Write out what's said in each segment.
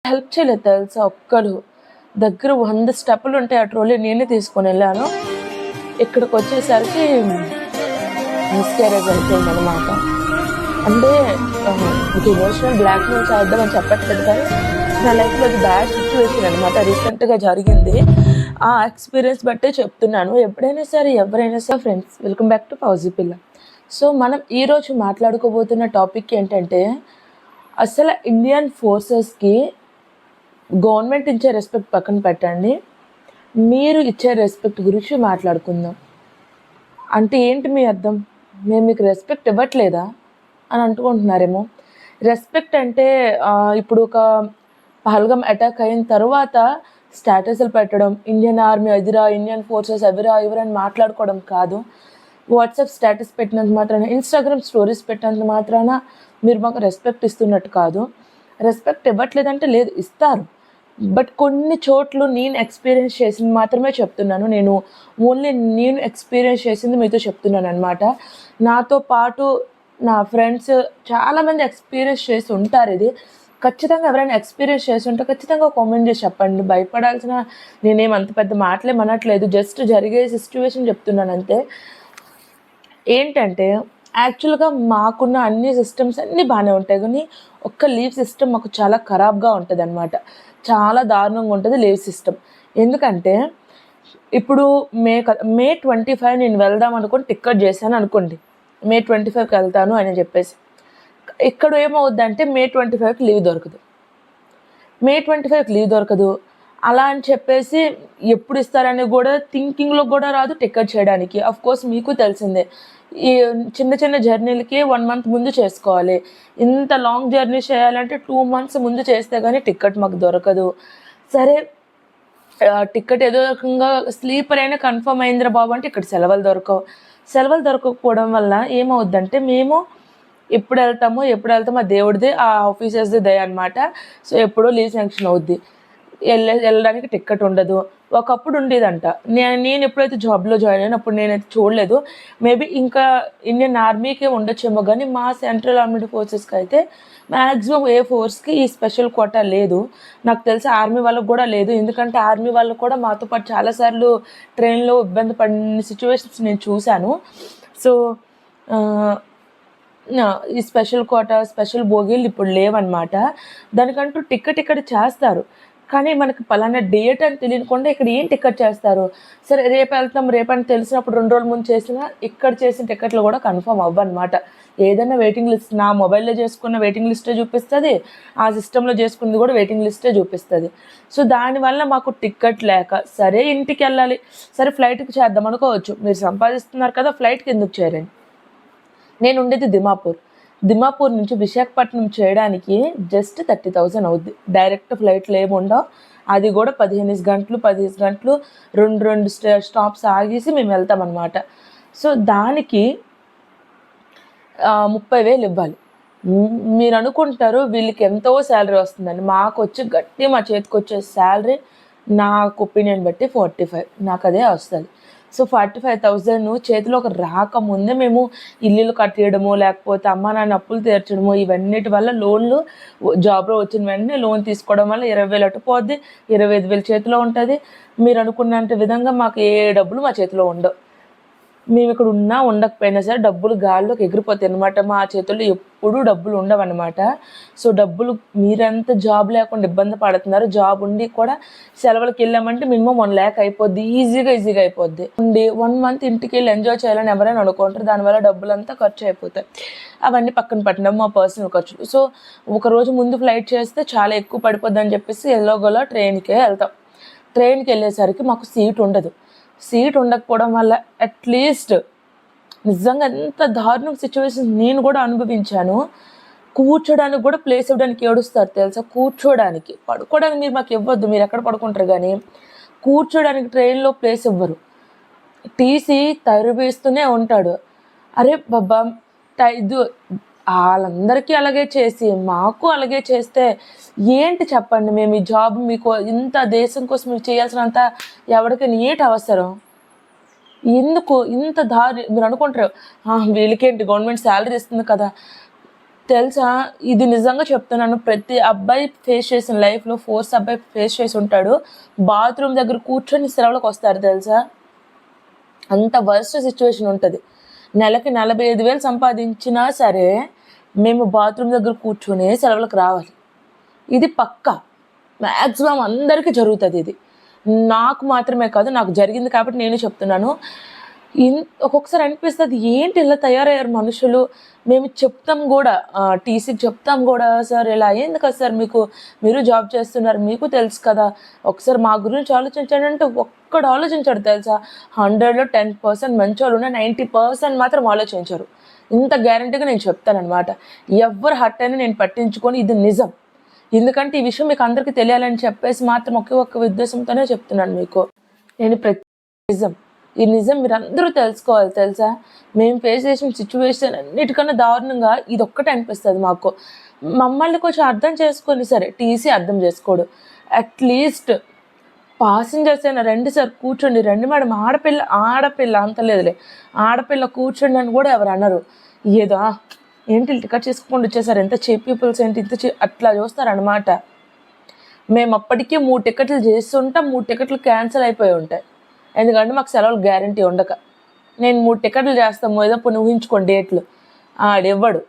Help చేయలేదు తెలుసా ఒక్కరు. దగ్గర 100 స్టెప్పులు ఉంటాయి, ఆ ట్రోలీ నేనే తీసుకొని వెళ్ళాను. ఇక్కడికి వచ్చేసరికి మిస్‌క్యారేజ్ అయిపోయిందనమాట. అంటే మీకు ఎమోషనల్ బ్లాక్‌మెయిల్ చేద్దామని చెప్పట్లేదు, కానీ నా లైఫ్‌లో అది బ్యాడ్ సిచ్యువేషన్ అనమాట. రీసెంట్‌గా జరిగింది. ఆ ఎక్స్‌పీరియన్స్ బట్టే చెప్తున్నాను. ఎప్పుడైనా సరే ఎవరైనా సరే friends, welcome back to fauji పిల్ల. సో మనం ఈరోజు మాట్లాడుకోబోతున్న టాపిక్ ఏంటంటే, అసలు ఇండియన్ ఫోర్సెస్‌కి గవర్నమెంట్ ఇచ్చే రెస్పెక్ట్ పక్కన పెట్టండి, మీరు ఇచ్చే రెస్పెక్ట్ గురించి మాట్లాడుకుందాం. అంటే ఏంటి మీ అర్థం? మేము మీకు రెస్పెక్ట్ ఇవ్వట్లేదా అని అనుకుంటున్నారేమో. రెస్పెక్ట్ అంటే ఇప్పుడు ఒక పహల్గామ్ అటాక్ అయిన తర్వాత స్టేటస్లు పెట్టడం, ఇండియన్ ఆర్మీ అదిరా, ఇండియన్ ఫోర్సెస్ అవిరా ఎవరని మాట్లాడుకోవడం కాదు. వాట్సాప్ స్టేటస్ పెట్టినంత మాత్రాన, ఇన్స్టాగ్రామ్ స్టోరీస్ పెట్టినంత మాత్రాన మీరు మాకు రెస్పెక్ట్ ఇస్తున్నట్టు కాదు. రెస్పెక్ట్ ఇవ్వట్లేదంటే లేదు, ఇస్తారు. బట్ కొన్ని చోట్ల నేను ఎక్స్పీరియన్స్ చేసింది మాత్రమే చెప్తున్నాను. ఓన్లీ నేను ఎక్స్పీరియన్స్ చేసింది మీతో చెప్తున్నాను అనమాట. నాతో పాటు నా ఫ్రెండ్స్ చాలామంది ఎక్స్పీరియన్స్ చేసి ఉంటారు ఇది. ఖచ్చితంగా ఎవరైనా ఎక్స్పీరియన్స్ చేసి ఉంటే ఖచ్చితంగా కామెంట్ చేసి చెప్పండి. భయపడాల్సిన నేనేం అంత పెద్ద మాటలేం అనట్లేదు, జస్ట్ జరిగే సిచ్యువేషన్ చెప్తున్నాను అంతే. ఏంటంటే యాక్చువల్గా మాకున్న అన్ని సిస్టమ్స్ అన్నీ బాగానే ఉంటాయి, కానీ ఒక్క లీవ్ సిస్టమ్ మాకు చాలా ఖరాబ్గా ఉంటుంది అనమాట. చాలా దారుణంగా ఉంటుంది లీవ్ సిస్టమ్. ఎందుకంటే ఇప్పుడు మే 25 నేను వెళ్దాం అనుకుని టికెట్ చేశాను అనుకోండి, మే 25కి వెళ్తాను అని చెప్పేసి. ఇక్కడ ఏమవుద్దంటే మే 25కి లీవ్ దొరకదు. మే 25కి లీవ్ దొరకదు అలా అని చెప్పేసి ఎప్పుడు ఇస్తారని కూడా థింకింగ్లో కూడా రాదు టికెట్ చేయడానికి. కోర్స్ మీకు తెలిసిందే, ఈ చిన్న చిన్న జర్నీలకి 1 మంత్ ముందు చేసుకోవాలి. ఇంత లాంగ్ జర్నీ చేయాలంటే 2 మంత్స్ ముందు చేస్తే కానీ టికెట్ మాకు దొరకదు. సరే, టికెట్ ఏదో రకంగా స్లీపర్ అయినా కన్ఫర్మ్ అయిందిరా బాబు అంటే ఇక్కడ సెలవులు దొరకకపోవడం వల్ల ఏమవుద్దంటే, మేము ఎప్పుడు వెళ్తామో ఆ దేవుడిది, ఆ ఆఫీసర్స్ది దయ అనమాట. సో ఎప్పుడో లీవ్ శాంక్షన్ అవుద్ది, వెళ్ళడానికి టికెట్ ఉండదు. ఒకప్పుడు ఉండేదంట. నేను ఎప్పుడైతే జాబ్లో జాయిన్ అయినా అప్పుడు నేనైతే చూడలేదు. మేబీ ఇంకా ఇండియన్ ఆర్మీకే ఉండొచ్చేమో, కానీ మా సెంట్రల్ ఆర్మ్డ్ ఫోర్సెస్కి అయితే మ్యాక్సిమం ఏ ఫోర్స్కి ఈ స్పెషల్ కోటా లేదు. నాకు తెలిసి ఆర్మీ వాళ్ళకు కూడా లేదు, ఎందుకంటే ఆర్మీ వాళ్ళు కూడా మాతో పాటు చాలాసార్లు ట్రైన్లో ఇబ్బంది పడిన సిచ్యువేషన్స్ నేను చూశాను. సో ఈ స్పెషల్ కోటా, స్పెషల్ బోగీలు ఇప్పుడు లేవన్నమాట. దానికంటూ టికెట్ ఇక్కడ చేస్తారు, కానీ మనకి పలానా డేట్ అని తెలియకుండా ఇక్కడ ఏం టికెట్ చేస్తారు. సరే రేపు వెళ్తాం, రేపని తెలిసినప్పుడు 2 రోజుల ముందు చేసినా ఇక్కడ చేసిన టికెట్లు కూడా కన్ఫర్మ్ అవ్వన్నమాట. ఏదైనా వెయిటింగ్ లిస్ట్, నా మొబైల్లో చేసుకున్న వెయిటింగ్ లిస్టే చూపిస్తుంది, ఆ సిస్టంలో చేసుకున్నది కూడా వెయిటింగ్ లిస్టే చూపిస్తుంది. సో దానివల్ల మాకు టికెట్ లేక సరే ఇంటికి వెళ్ళాలి, సరే ఫ్లైట్కి చేద్దాం అనుకోవచ్చు. మీరు సంపాదిస్తున్నారు కదా, ఫ్లైట్కి ఎందుకు చేరండి. నేను ఉండేది దిమాపూర్ నుంచి విశాఖపట్నం చేయడానికి జస్ట్ 30,000 అవుద్ది. డైరెక్ట్ ఫ్లైట్లు ఏముండవు, అది కూడా 15 గంటలు రెండు స్టాప్స్ ఆగేసి మేము వెళ్తామన్నమాట. సో దానికి 30,000 ఇవ్వాలి. మీరు అనుకుంటారు వీళ్ళకి ఎంతో శాలరీ వస్తుందని. మా చేతికి వచ్చే శాలరీ నాకు ఒపీనియన్ బట్టి 45, నాకు అదే వస్తుంది. సో 45,000 చేతిలోకి రాకముందే మేము ఇల్లులు కట్టేయడము, లేకపోతే అమ్మ నాన్న అప్పులు తీర్చడము, ఇవన్నిటి వల్ల లోన్లు, జాబ్లో వచ్చిన వెంటనే లోన్ తీసుకోవడం వల్ల 20,000 అటుపోద్ది, 25,000 చేతిలో ఉంటుంది. మీరు అనుకున్నంత విధంగా మాకు ఏ డబ్బులు మా చేతిలో ఉండవు. మేము ఇక్కడ ఉన్నా ఉండకపోయినా సరే డబ్బులు గాల్లోకి ఎగిరిపోతాయి అనమాట. మా చేతుల్లో ఎప్పుడూ డబ్బులు ఉండవన్నమాట. సో డబ్బులు, మీరంతా జాబ్ లేకుండా ఇబ్బంది పడుతున్నారు, జాబ్ ఉండి కూడా సెలవులకి వెళ్ళామంటే మినిమం 1 lakh అయిపోద్ది, ఈజీగా అయిపోద్ది. ఉండి 1 month ఇంటికి వెళ్ళి ఎంజాయ్ చేయాలని ఎవరైనా అనుకుంటారు, దానివల్ల డబ్బులంతా ఖర్చు అయిపోతాయి. అవన్నీ పక్కన పెట్టడం మా పర్సనల్ ఖర్చులు. సో ఒకరోజు ముందు ఫ్లైట్ చేస్తే చాలా ఎక్కువ పడిపోద్ది అని చెప్పేసి ఎలాగోలా ట్రైన్కే వెళ్తాం. ట్రైన్కి వెళ్ళేసరికి మాకు సీట్ ఉండకపోవడం వల్ల అట్లీస్ట్ నిజంగా ఎంత దారుణం సిచ్యువేషన్ నేను కూడా అనుభవించాను. కూర్చోడానికి కూడా ప్లేస్ ఇవ్వడానికి ఏడుస్తారు తెలుసా. కూర్చోడానికి, పడుకోవడానికి మీరు మాకు ఇవ్వద్దు, మీరు ఎక్కడ పడుకుంటారు, కానీ కూర్చోడానికి ట్రైన్లో ప్లేస్ ఇవ్వరు. టీసీ తరివేస్తూనే ఉంటాడు. అరే బాబా, ఇది వాళ్ళందరికీ అలాగే చేసి మాకు అలాగే చేస్తే ఏంటి చెప్పండి. మేము ఈ జాబ్ మీకు ఇంత దేశం కోసం మీరు చేయాల్సినంత ఎవరికైనా ఏంటి అవసరం, ఎందుకు ఇంత మీరు అనుకుంటారు వీళ్ళకేంటి గవర్నమెంట్ శాలరీ ఇస్తుంది కదా. తెలుసా, ఇది నిజంగా చెప్తున్నాను. ప్రతి అబ్బాయి ఫేస్ చేసిన లైఫ్లో ఫోర్స్ అబ్బాయి ఫేస్ చేసి ఉంటాడు. బాత్రూమ్ దగ్గర కూర్చొని సెలవులకు వస్తారు తెలుసా. అంత వర్స్ట్ సిచ్యువేషన్ ఉంటుంది. నెలకి 45,000 సంపాదించినా సరే మేము బాత్రూమ్ దగ్గర కూర్చొని సెలవులకు రావాలి. ఇది పక్కా మ్యాక్సిమం అందరికీ జరుగుతుంది. ఇది నాకు మాత్రమే కాదు, నాకు జరిగింది కాబట్టి నేను చెప్తున్నాను. ఒక్కొక్కసారి అనిపిస్తుంది, ఏంటి ఇలా తయారయ్యారు మనుషులు. మేము చెప్తాం కూడా, టీసీకి చెప్తాం కూడా, సార్ ఇలా అయ్యింది కదా సార్, మీరు జాబ్ చేస్తున్నారు, మీకు తెలుసు కదా, ఒకసారి మా గురించి ఆలోచించండి అంటే ఒక్కడు ఆలోచించాడు తెలుసా. 100లో 10% మంచి వాళ్ళు ఉన్న 90% మాత్రం ఆలోచించారు. ఇంత గ్యారంటీగా నేను చెప్తానమాట. ఎవరు హర్ట్ అయినా నేను పట్టించుకొని, ఇది నిజం. ఎందుకంటే ఈ విషయం మీకు అందరికీ తెలియాలని చెప్పేసి మాత్రం ఒకే ఒక్క ఉద్దేశంతోనే చెప్తున్నాను మీకు. నేను నిజం, ఈ నిజం మీరు అందరూ తెలుసుకోవాలి తెలుసా. మేము ఫేస్ చేసిన సిచ్యువేషన్ అన్నిటికన్నా దారుణంగా ఇది ఒక్కటే అనిపిస్తుంది మాకు. మమ్మల్ని కొంచెం అర్థం చేసుకొని, సరే టీసీ అర్థం చేసుకోడు, అట్లీస్ట్ పాసింజర్స్ అయినా రండి సార్ కూర్చోండి, రండి మేడం, ఆడపిల్ల అంత లేదులే, ఆడపిల్ల కూర్చోండి అని కూడా ఎవరు అన్నారు. ఏదో ఏంటి టికెట్ చేసుకుంటూ వచ్చేసారు, ఎంత చీప్ పీపుల్స్ ఏంటి, అట్లా చూస్తారనమాట. మేము అప్పటికే 3 టికెట్లు చేస్తుంటాం, 3 టికెట్లు క్యాన్సిల్ అయిపోయి ఉంటాయి. ఎందుకంటే మాకు సెలవులు గ్యారంటీ ఉండక. నేను 3 టికెట్లు చేస్తాము, ఏదో పోనీ ఊహించుకోండి డేట్లు, ఆడివ్వడు.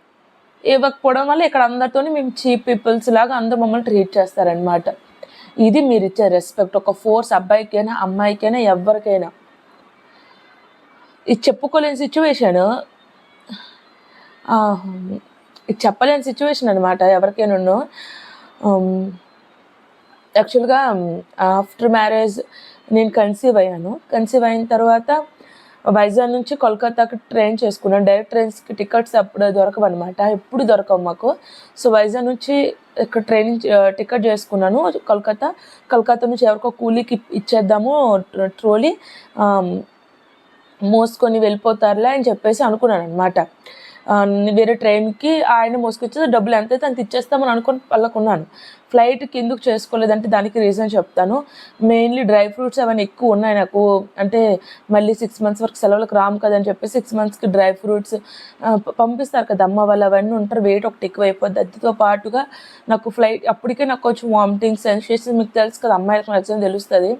ఇవ్వకపోవడం వల్ల ఇక్కడ అందరితో మేము చీప్ పీపుల్స్ లాగా అందరూ మమ్మల్ని ట్రీట్ చేస్తారనమాట. ఇది మీరు ఇచ్చే రెస్పెక్ట్. ఒక ఫోర్స్ అబ్బాయికైనా అమ్మాయికైనా ఎవరికైనా ఇది చెప్పుకోలేని సిచ్యువేషన్, ఇది చెప్పలేని సిచ్యువేషన్ అనమాట ఎవరికైనా. యాక్చువల్గా ఆఫ్టర్ మ్యారేజ్ నేను కన్సీవ్ అయ్యాను. కన్సీవ్ అయిన తర్వాత వైజాగ్ నుంచి కోల్కతాకి ట్రైన్ చేసుకున్నాను. డైరెక్ట్ ట్రైన్స్కి టికెట్స్ అప్పుడు దొరకవన్నమాట, ఎప్పుడు దొరకవు మాకు. సో వైజాగ్ నుంచి ఇక్కడ టికెట్ చేసుకున్నాను కోల్కతా నుంచి ఎవరికో కూలీకి ఇచ్చేద్దాము, ట్రోలీ మోసుకొని వెళ్ళిపోతారులే అని చెప్పేసి అనుకున్నాను అనమాట. వేరే ట్రైన్కి ఆయన మోసుకొచ్చేసి డబ్బులు ఎంతైతే అంత ఇచ్చేస్తామని అనుకుని వాళ్ళకున్నాను. ఫ్లైట్కి ఎందుకు చేసుకోలేదంటే దానికి రీజన్ చెప్తాను. మెయిన్లీ డ్రై ఫ్రూట్స్ అవన్నీ ఎక్కువ ఉన్నాయి నాకు. అంటే మళ్ళీ 6 months వరకు సెలవులకు రాము కదా అని చెప్పి 6 monthsకి డ్రై ఫ్రూట్స్ పంపిస్తారు కదా అమ్మ వాళ్ళు, అవన్నీ ఉంటారు. వెయిట్ ఒకటి ఎక్కువ అయిపోద్ది. అదితో పాటుగా నాకు అప్పటికే నాకు కొంచెం వామిటింగ్ సెన్సేషన్, మీకు తెలుసు కదా అమ్మాయిలకు మ్యాక్సిమం తెలుస్తుంది,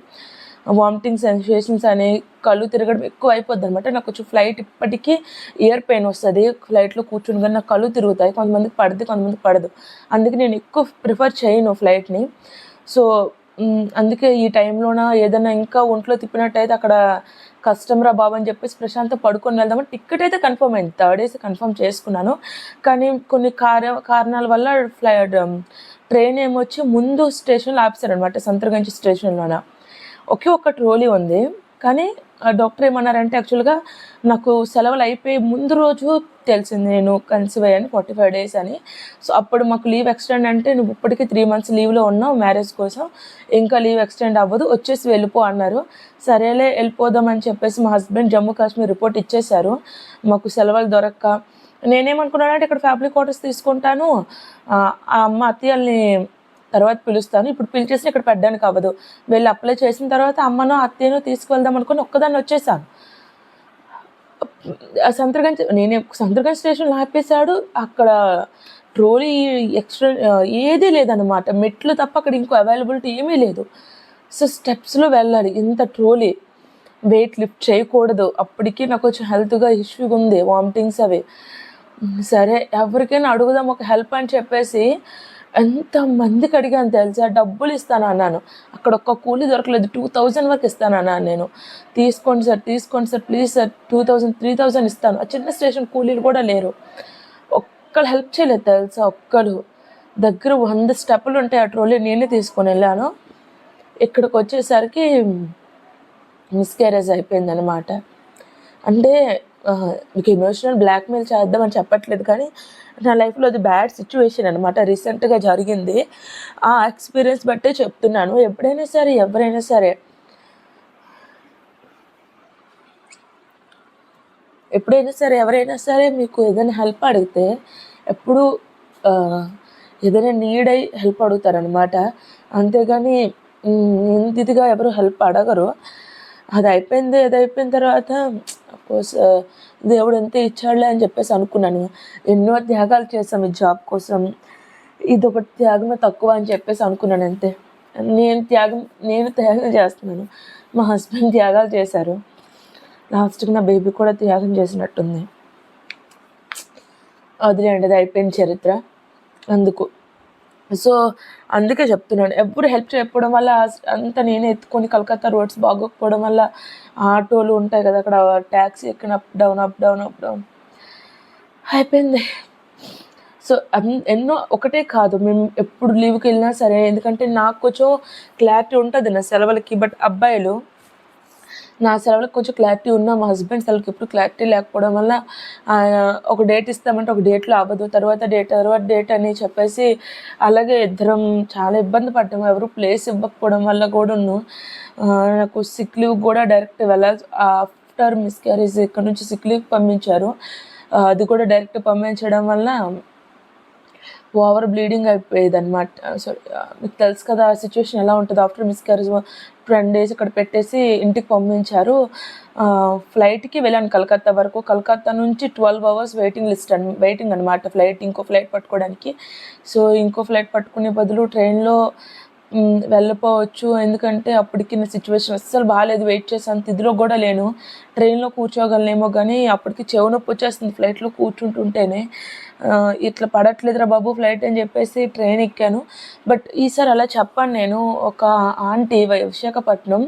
వామిటింగ్ సెన్సేషన్స్ అని, కళ్ళు తిరగడం ఎక్కువ అయిపోద్ది అనమాట. నాకు కొంచెం ఫ్లైట్ ఇప్పటికీ ఇయర్ పెయిన్ వస్తుంది. ఫ్లైట్లో కూర్చుని కానీ నాకు కళ్ళు తిరుగుతాయి. కొంతమందికి పడుద్ది, కొంతమందికి పడదు. అందుకే నేను ఎక్కువ ప్రిఫర్ చేయను ఫ్లైట్ని. సో అందుకే ఈ టైంలోన ఏదైనా ఇంకా ఒంట్లో తిప్పినట్టయితే అక్కడ కస్టమరా బాబు అని చెప్పేసి ప్రశాంత పడుకొని వెళ్దామని టికెట్ అయితే కన్ఫర్మ్ అయింది. 3rd AC కన్ఫర్మ్ చేసుకున్నాను. కానీ కొన్ని కారణాల వల్ల ట్రైన్ ఏమొచ్చి ముందు స్టేషన్లో ఆపేశారనమాట, సంతరగంజ్ స్టేషన్లోన. ఒక్క ట్రోలీ ఉంది. కానీ డాక్టర్ ఏమన్నారంటే, యాక్చువల్గా నాకు సెలవులు అయిపోయి ముందు రోజు తెలిసింది నేను కన్సీవ్ అయ్యాను 45 days అని. సో అప్పుడు మాకు లీవ్ ఎక్స్టెండ్ అంటే, నువ్వు ఇప్పటికీ 3 months లీవ్లో ఉన్నావు మ్యారేజ్ కోసం, ఇంకా లీవ్ ఎక్స్టెండ్ అవ్వదు, వచ్చేసి వెళ్ళిపో అన్నారు. సరేలే వెళ్ళిపోదామని చెప్పేసి మా హస్బెండ్ జమ్మూ కాశ్మీర్ రిపోర్ట్ ఇచ్చేశారు. మాకు సెలవులు దొరక్క నేనేమనుకున్నానంటే ఇక్కడ ఫ్యామిలీ క్వార్టర్స్ తీసుకుంటాను, ఆ అమ్మ అత్తయ్యల్ని తర్వాత పిలుస్తాను, ఇప్పుడు పిలిచేసి ఇక్కడ పెట్టడానికి అవ్వదు, వెళ్ళి అప్లై చేసిన తర్వాత అమ్మనో అత్తయ్యనో తీసుకువెళ్దాం అనుకుని ఒక్కదాన్ని వచ్చేసాను. సంతర్గంజ్ స్టేషన్లో ఆపేశాడు. అక్కడ ట్రోలీ ఎక్స్ట్రా ఏదీ లేదనమాట, మెట్లు తప్ప అక్కడ ఇంకో అవైలబిలిటీ ఏమీ లేదు. సో స్టెప్స్లో వెళ్ళాలి. ఇంత ట్రోలీ వెయిట్ లిఫ్ట్ చేయకూడదు. అప్పటికి నాకు కొంచెం హెల్త్గా ఇష్యూగా ఉంది, వామిటింగ్స్ అవి. సరే ఎవరికైనా అడుగుదాం ఒక హెల్ప్ అని చెప్పేసి ఎంతమందికి అడిగాను తెలుసా. డబ్బులు ఇస్తాను అన్నాను, అక్కడ ఒక్క కూలీ దొరకలేదు. 2000 వరకు ఇస్తాను అన్నాను నేను. తీసుకోండి సార్ ప్లీజ్ సార్, 2000 3000 ఇస్తాను. ఆ చిన్న స్టేషన్ కూలీలు కూడా లేరు, ఒక్కరు హెల్ప్ చేయలేదు తెలుసా. ఒక్కరు దగ్గర 100 స్టెప్పులు ఉంటాయి ఆ ట్రోలీ, నేనే తీసుకొని వెళ్ళాను. ఇక్కడికి వచ్చేసరికి మిస్క్యారేజ్ అయిపోయిందనమాట. అంటే మీకు ఎమోషనల్ బ్లాక్మెయిల్ చేద్దామని చెప్పట్లేదు, కానీ నా లైఫ్లో అది బ్యాడ్ సిచ్యువేషన్ అనమాట, రీసెంట్గా జరిగింది. ఆ ఎక్స్పీరియన్స్ బట్టే చెప్తున్నాను. ఎప్పుడైనా సరే ఎవరైనా సరే మీకు ఏదైనా హెల్ప్ అడిగితే ఎప్పుడు ఏదైనా నీడ్ అయి హెల్ప్ అడుగుతారనమాట. అంతేగాని ఇదిగా ఎవరు హెల్ప్ అడగరు. అది అయిపోయిన తర్వాత అఫ్కోర్స్ దేవుడు ఎంతే ఇచ్చాడులే అని చెప్పేసి అనుకున్నాను. ఎన్నో త్యాగాలు చేసాం ఈ జాబ్ కోసం, ఇదొక త్యాగమే తక్కువ అని చెప్పేసి అనుకున్నాను అంతే. నేను త్యాగం చేస్తున్నాను, మా హస్బెండ్ త్యాగాలు చేశారు. లాస్ట్కి నా బేబీ కూడా త్యాగం చేసినట్టుంది. వదిలేండి, అది అయిపోయిన చరిత్ర. సో అందుకే చెప్తున్నాను, ఎప్పుడు హెల్ప్ చేయకపోవడం వల్ల అంతా నేనే ఎత్తుకొని, కలకత్తా రోడ్స్ బాగోకపోవడం వల్ల ఆటోలు ఉంటాయి కదా అక్కడ, ట్యాక్సీ ఎక్కిన అప్ డౌన్ అయిపోయింది. సో ఎన్నో ఒకటే కాదు, మేము ఎప్పుడు లీవ్కి వెళ్ళినా సరే, ఎందుకంటే నాకు కొంచెం క్లారిటీ ఉంటుంది నా సెలవులకి. బట్ అబ్బాయిలు నా సెలవులకు కొంచెం క్లారిటీ ఉన్నా, మా హస్బెండ్ సెలవుకి ఎప్పుడు క్లారిటీ లేకపోవడం వల్ల ఆయన ఒక డేట్ ఇస్తామంటే ఒక డేట్లో అవ్వదు, తర్వాత డేట్ అని చెప్పేసి అలాగే ఇద్దరం చాలా ఇబ్బంది పడ్డాము. ఎవరు ప్లేస్ ఇవ్వకపోవడం వల్ల కూడాను నాకు సిక్ లీవ్ కూడా డైరెక్ట్ ఆఫ్టర్ మిస్క్యారేజ్ ఇక్కడ నుంచి సిక్ లీవ్ పంపించారు. అది కూడా డైరెక్ట్ పంపించడం వల్ల ఓవర్ బ్లీడింగ్ అయిపోయేది అనమాట. సో మీకు తెలుసు కదా సిచ్యువేషన్ ఎలా ఉంటుందో. ఆఫ్టర్ మిస్క్యారేజ్ 10 days ఇక్కడ పెట్టేసి ఇంటికి పంపించారు. ఫ్లైట్కి వెళ్ళాను కలకత్తా వరకు. కలకత్తా నుంచి 12 hours వెయిటింగ్ అనమాట ఇంకో ఫ్లైట్ పట్టుకోవడానికి. సో ఇంకో ఫ్లైట్ పట్టుకునే బదులు ట్రైన్లో వెళ్ళిపోవచ్చు, ఎందుకంటే అప్పటికి నా సిచ్యువేషన్ అస్సలు బాగాలేదు, వెయిట్ చేసేంత ఇదిలో కూడా లేను. ట్రైన్లో కూర్చోగలనేమో కానీ అప్పటికి చెవు నొప్పి వచ్చేస్తుంది ఫ్లైట్లో కూర్చుంటుంటేనే. ఇట్లా పడట్లేదురా బాబు ఫ్లైట్ అని చెప్పేసి ట్రైన్ ఎక్కాను. బట్ ఈసారి అలా చెప్పాను నేను. ఒక ఆంటీ విశాఖపట్నం,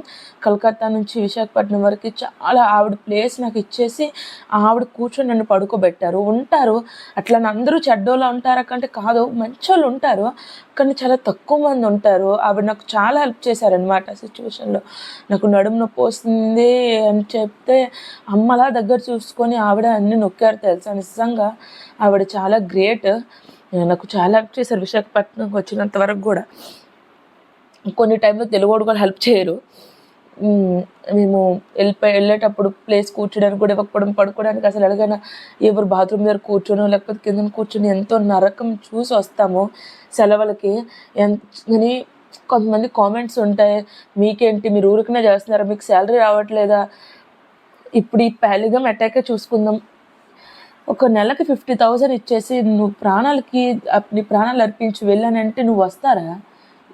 కలకత్తా నుంచి విశాఖపట్నం వరకు చాలా ఆవిడ ప్లేస్ నాకు ఇచ్చేసి ఆవిడ కూర్చొని నన్ను పడుకోబెట్టారు. ఉంటారు అట్లా అందరూ చెడ్డోళ్ళ ఉంటారా కంటే కాదు, మంచోళ్ళు ఉంటారు, కానీ చాలా తక్కువ మంది ఉంటారు. ఆవిడ నాకు చాలా హెల్ప్ చేశారనమాట ఆ సిచ్యువేషన్లో. నాకు నడుము నొప్పి వస్తుంది అని చెప్తే అమ్మలా దగ్గర చూసుకొని ఆవిడ అన్నీ నొక్కారు తెలుసా. నిజంగా ఆవిడ చాలా గ్రేట్, నాకు చాలా హెల్ప్ చేశారు విశాఖపట్నంకి వచ్చినంత వరకు కూడా. కొన్ని టైంలో తెలుగువాడు కూడా హెల్ప్ చేయరు. మేము వెళ్ళేటప్పుడు ప్లేస్ కూర్చోడానికి కూడా ఇవ్వకపోవడం, పడుకోవడానికి అసలు ఎలాగైనా ఎవరు బాత్రూమ్ దగ్గర కూర్చొని లేకపోతే కింద కూర్చొని ఎంతో నరకం చూసి వస్తాము సెలవులకి. కానీ కొంతమంది కామెంట్స్ ఉంటాయి, మీకేంటి మీరు ఊరికనే చేస్తున్నారా, మీకు శాలరీ రావట్లేదా. ఇప్పుడు ఈ పాలిగమ్ అటాకే చూసుకుందాం. ఒక నెలకి 50,000 ఇచ్చేసి నువ్వు నీ ప్రాణాలు అర్పించి వెళ్ళానంటే నువ్వు వస్తారా?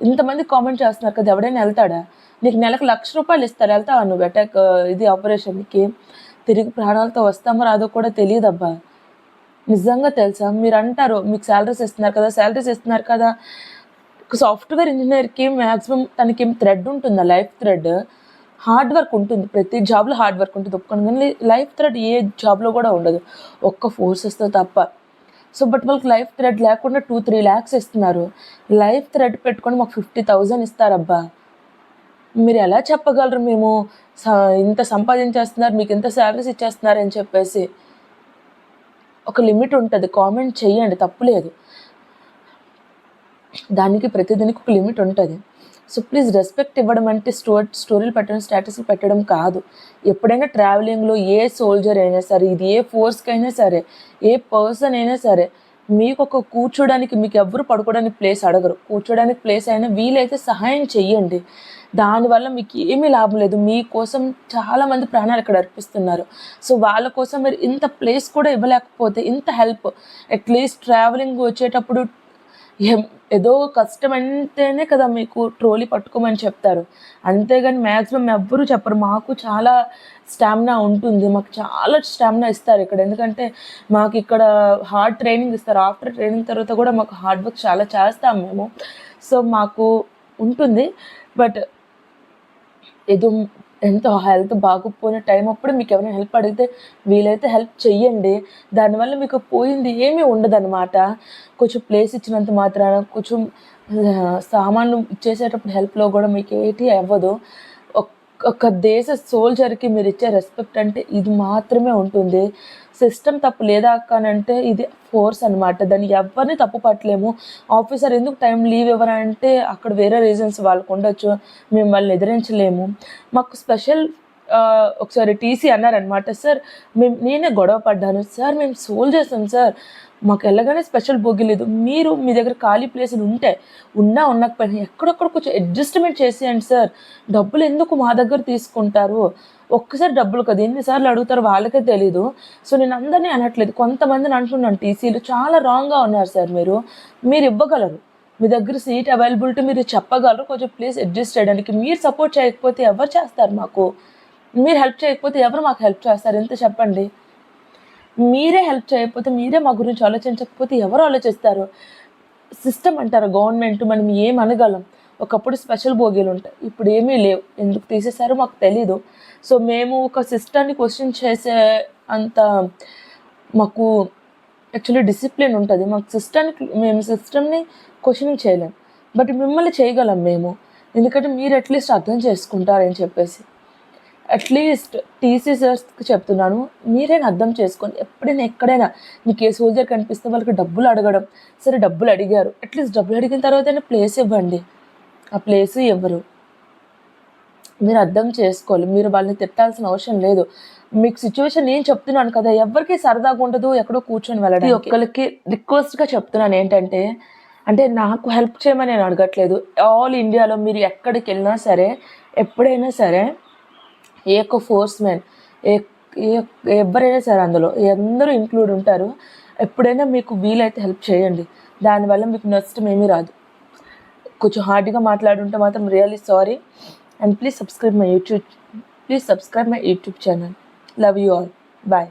ఇంతమంది కామెంట్ చేస్తున్నారు కదా, ఎవడైనా వెళ్తాడా? నీకు నెలకు ₹1,00,000 ఇస్తారు, వెళ్తావా నువ్వు ఇది ఆపరేషన్కి? తిరిగి ప్రాణాలతో వస్తామో రాదో కూడా తెలియదబ్బా. నిజంగా తెలుసా, మీరు అంటారు మీకు శాలరీస్ ఇస్తున్నారు కదా. సాఫ్ట్వేర్ ఇంజనీర్కి మ్యాక్సిమం తనకి థ్రెడ్ ఉంటుందా, లైఫ్ థ్రెడ్. హార్డ్ వర్క్ ఉంటుంది, ప్రతి జాబ్లో హార్డ్ వర్క్ ఉంటుంది ఒప్పుకోండి, కానీ లైఫ్ థ్రెడ్ ఏ జాబ్లో కూడా ఉండదు, ఒక్క ఫోర్సెస్తో తప్ప. సో బట్ వాళ్ళకి లైఫ్ థ్రెడ్ లేకుండా 2-3 lakhs ఇస్తున్నారు. లైఫ్ థ్రెడ్ పెట్టుకొని మాకు 50,000 ఇస్తారబ్బా. మీరు ఎలా చెప్పగలరు మేము ఇంత సంపాదించేస్తున్నారు, మీకు ఇంత శాలరీస్ ఇచ్చేస్తున్నారు అని చెప్పేసి? ఒక లిమిట్ ఉంటుంది. కామెంట్ చెయ్యండి, తప్పులేదు, దానికి ప్రతిదానికి ఒక లిమిట్ ఉంటుంది. సో ప్లీజ్ రెస్పెక్ట్ ఇవ్వడం అంటే స్టోరీలు పెట్టడం, స్టేటస్లు పెట్టడం కాదు. ఎప్పుడైనా ట్రావెలింగ్లో ఏ సోల్జర్ అయినా సరే, ఇది ఏ ఫోర్స్కి అయినా సరే, ఏ పర్సన్ అయినా సరే, మీకు ఒక కూర్చోడానికి, మీకు ఎవ్వరు పడుకోవడానికి ప్లేస్ అడగరు, కూర్చోడానికి ప్లేస్ అయినా వీలైతే సహాయం చెయ్యండి. దానివల్ల మీకు ఏమీ లాభం లేదు. మీకోసం చాలామంది ప్రాణాలు ఇక్కడ అర్పిస్తున్నారు. సో వాళ్ళ కోసం మీరు ఇంత ప్లేస్ కూడా ఇవ్వలేకపోతే, ఇంత హెల్ప్ అట్లీస్ట్ ట్రావెలింగ్ వచ్చేటప్పుడు ఏదో కష్టం అంటేనే కదా మీకు ట్రోలీ పట్టుకోమని చెప్తారు, అంతేగాని మ్యాక్సిమం ఎవ్వరూ చెప్పరు. మాకు చాలా స్టామినా ఉంటుంది, మాకు చాలా స్టామినా ఇస్తారు ఇక్కడ, ఎందుకంటే మాకు ఇక్కడ హార్డ్ ట్రైనింగ్ ఇస్తారు. ఆఫ్టర్ ట్రైనింగ్ తర్వాత కూడా మాకు హార్డ్ వర్క్ చాలా చేస్తాం మేము. సో మాకు ఉంటుంది. బట్ ఏదో ఎంతో హెల్త్ బాగోకపోయిన టైం అప్పుడు మీకు ఎవరైనా హెల్ప్ అడిగితే వీలైతే హెల్ప్ చెయ్యండి. దానివల్ల మీకు పోయింది ఏమీ ఉండదన్నమాట. కొంచెం ప్లేస్ ఇచ్చినంత మాత్రాన, కొంచెం సామాన్లు ఇచ్చేసేటప్పుడు హెల్ప్లో కూడా మీకు ఏటి అవ్వదు. ఒక దేశ సోల్జర్కి మీరు ఇచ్చే రెస్పెక్ట్ అంటే ఇది మాత్రమే ఉంటుంది. సిస్టమ్ తప్పు లేదా అక్కనంటే ఇది ఫోర్స్ అనమాట, దాన్ని ఎవరిని తప్పు పట్టలేము. ఆఫీసర్ ఎందుకు టైం లీవ్ ఇవ్వరంటే అక్కడ వేరే రీజన్స్ వాళ్ళకు ఉండొచ్చు, మేము వాళ్ళని ఎదిరించలేము. మాకు స్పెషల్ ఒకసారి టీసీ అన్నారనమాట. సార్ నేనే గొడవ పడ్డాను సార్, మేము సోల్జర్స్ సార్, మాకు ఎలాగైనా స్పెషల్ బోగి లేదు. మీరు మీ దగ్గర ఖాళీ ప్లేసులు ఉంటే ఉండకపోయినా ఎక్కడొక్కడ కొంచెం అడ్జస్ట్మెంట్ చేసేయండి సార్. డబ్బులు ఎందుకు మా దగ్గర తీసుకుంటారు? ఒక్కసారి డబ్బులు కదా ఎన్నిసార్లు అడుగుతారో వాళ్ళకే తెలీదు. సో నేను అందరినీ అనట్లేదు, కొంతమందిని అంటున్నాను. టీసీలు చాలా రాంగ్గా ఉన్నారు సార్. మీరు ఇవ్వగలరు, మీ దగ్గర సీట్ అవైలబిలిటీ మీరు చెప్పగలరు, కొంచెం ప్లీజ్ అడ్జస్ట్ చేయడానికి. మీరు సపోర్ట్ చేయకపోతే ఎవరు చేస్తారు మాకు? మీరు హెల్ప్ చేయకపోతే ఎవరు మాకు హెల్ప్ చేస్తారు? ఎంత చెప్పండి. మీరే హెల్ప్ చేయకపోతే, మీరే మా గురించి ఆలోచించకపోతే ఎవరు ఆలోచిస్తారు? సిస్టమ్ అంటారు గవర్నమెంట్, మనం ఏమనగలం? ఒకప్పుడు స్పెషల్ బోగీలు ఉంటాయి, ఇప్పుడు ఏమీ లేవు. ఎందుకు తీసేశారో మాకు తెలీదు. సో మేము ఒక సిస్టాన్ని క్వశ్చన్ చేసే అంత మాకు యాక్చువల్లీ డిసిప్లిన్ ఉంటుంది. మేము సిస్టమ్ని క్వశ్చనింగ్ చేయలేం, బట్ మిమ్మల్ని చేయగలం మేము. ఎందుకంటే మీరు అట్లీస్ట్ అర్థం చేసుకుంటారని చెప్పేసి. అట్లీస్ట్ టీసీ సర్స్కి చెప్తున్నాను, మీరైనా అర్థం చేసుకోండి. ఎప్పుడైనా ఎక్కడైనా మీకు ఏ సోల్జర్ కనిపిస్తే వాళ్ళకి డబ్బులు అడగడం, సరే డబ్బులు అడిగారు, అట్లీస్ట్ డబ్బులు అడిగిన తర్వాత ప్లేస్ ఇవ్వండి. ఆ ప్లేసు ఇవ్వరు. మీరు అర్థం చేసుకోవాలి. మీరు వాళ్ళని తిట్టాల్సిన అవసరం లేదు. మీకు సిచ్యువేషన్ నేను చెప్తున్నాను కదా, ఎవరికి సరదాగా ఉండదు ఎక్కడో కూర్చొని వెళ్ళడం. ఒక్కరికి రిక్వెస్ట్గా చెప్తున్నాను ఏంటంటే, అంటే నాకు హెల్ప్ చేయమని నేను అడగట్లేదు. ఆల్ ఇండియాలో మీరు ఎక్కడికి వెళ్ళినా సరే, ఎప్పుడైనా సరే, ఏ ఒక్క ఫోర్స్ మ్యాన్, ఎవరైనా సరే అందులో అందరూ ఇంక్లూడ్ ఉంటారు. ఎప్పుడైనా మీకు వీలైతే హెల్ప్ చేయండి. దానివల్ల మీకు నష్టం ఏమీ రాదు. కొంచెం హార్డ్గా మాట్లాడుంటే మాత్రం really sorry. And please subscribe my YouTube channel. Love you all. Bye.